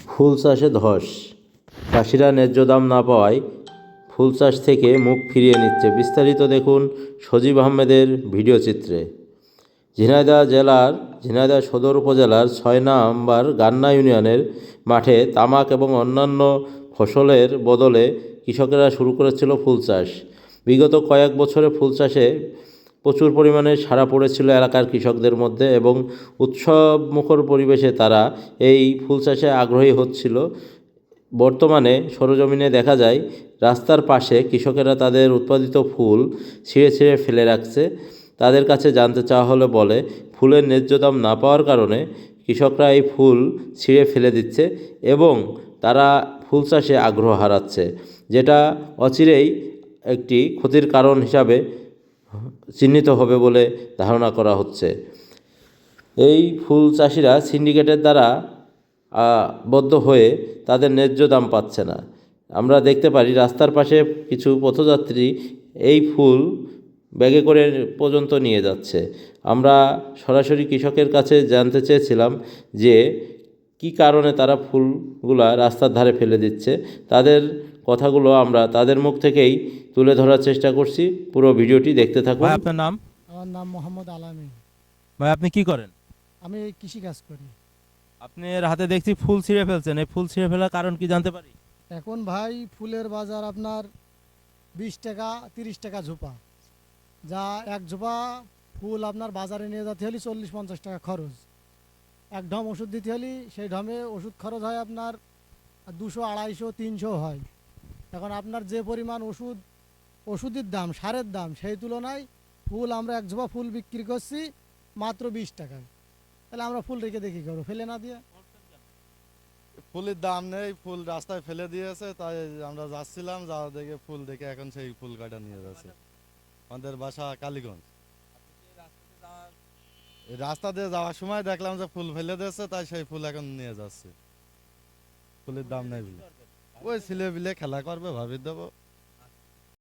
ফুল চাষে ধস, চাষিরা ন্যায্য দাম না পাওয়ায় ফুল চাষ থেকে মুখ ফিরিয়ে নিচ্ছে। বিস্তারিত দেখুন সজীব আহমেদের ভিডিও চিত্রে। ঝিনাইদহ সদর উপজেলার ৬ নম্বর গান্না ইউনিয়নের মাঠে তামাক এবং অন্যান্য ফসলের বদলে কৃষকেরা শুরু করেছিল ফুল চাষ। বিগত কয়েক বছরে ফুল চাষে প্রচুর পরিমাণে সাড়া পড়েছিল এলাকার কৃষকদের মধ্যে এবং উৎসবমুখর পরিবেশে তারা এই ফুল চাষে আগ্রহী হচ্ছিল। বর্তমানে সরেজমিনে দেখা যায় রাস্তার পাশে কৃষকেরা তাদের উৎপাদিত ফুল ছিঁড়ে ছিঁড়ে ফেলে রাখছে। তাদের কাছে জানতে চাওয়া হলে বলে, ফুলের ন্যায্য দাম না পাওয়ার কারণে কৃষকরা এই ফুল ছিঁড়ে ফেলে দিচ্ছে এবং তারা ফুল চাষে আগ্রহ হারাচ্ছে, যেটা অচিরেই একটি ক্ষতির কারণ হিসাবে চিহ্নিত হবে বলে ধারণা করা হচ্ছে। এই ফুল চাষিরা সিন্ডিকেটের দ্বারা বদ্ধ হয়ে তাদের ন্যায্য দাম পাচ্ছে না। আমরা দেখতে পারি রাস্তার পাশে কিছু পথযাত্রী এই ফুল ব্যাগে করে পর্যন্ত নিয়ে যাচ্ছে। আমরা সরাসরি কৃষকের কাছে জানতে চেয়েছিলাম যে কী কারণে তারা ফুলগুলা রাস্তার ধারে ফেলে দিচ্ছে। তাদের কথাগুলো আমরা তাদের মুখ থেকেই তুলে ধরার চেষ্টা করছি। পুরো ভিডিওটি দেখতে থাকুন। ভাই, আপনার নাম? আমার নাম মোহাম্মদ আলামিন। ভাই, আপনি কি করেন? আমি কৃষি কাজ করি। আপনার হাতে দেখছি ফুল ছিঁড়ে ফেলছেন, এই ফুল ছিঁড়ে ফেলার কারণ কি জানতে পারি? এখন ভাই ফুলের বাজার আপনার 20 টাকা 30 টাকা ঝোপা, যা এক ঝোপা ফুল আপনার বাজারে নিয়ে যেতে হলে 40-50 টাকা খরচ। এক ঢম ওষুধ দিতে হলে সেই ঢমে ওষুধ খরচ হয় আপনার 200-250-300 হয়। এখন আপনার যে পরিমাণ ওষুধের দাম, সারের দাম, সেই তুলনায় ফুল আমরা এক ঝোপা ফুল বিক্রি করছি মাত্র 20 টাকায়। তাহলে আমরা ফুল রেখে দেখি করবো, ফেলে না দিয়ে। ফুলের দাম নেই, ফুল রাস্তায় ফেলে দিয়েছে, তাই আমরা যাচ্ছিলাম, যাওয়া দেখে ফুল দেখে এখন সেই ফুল কাটা নিয়ে যাচ্ছে। আমাদের বাসা কালীগঞ্জ। এই রাস্তা দিয়ে যাওয়ার সময় দেখলাম যে ফুল ফেলে দিয়েছে, তাই সেই ফুল এখন নিয়ে যাচ্ছে। ফুলের দাম নেই বলে ওই ছেলে বিলে খেলা করবে, ভাবি দেবো।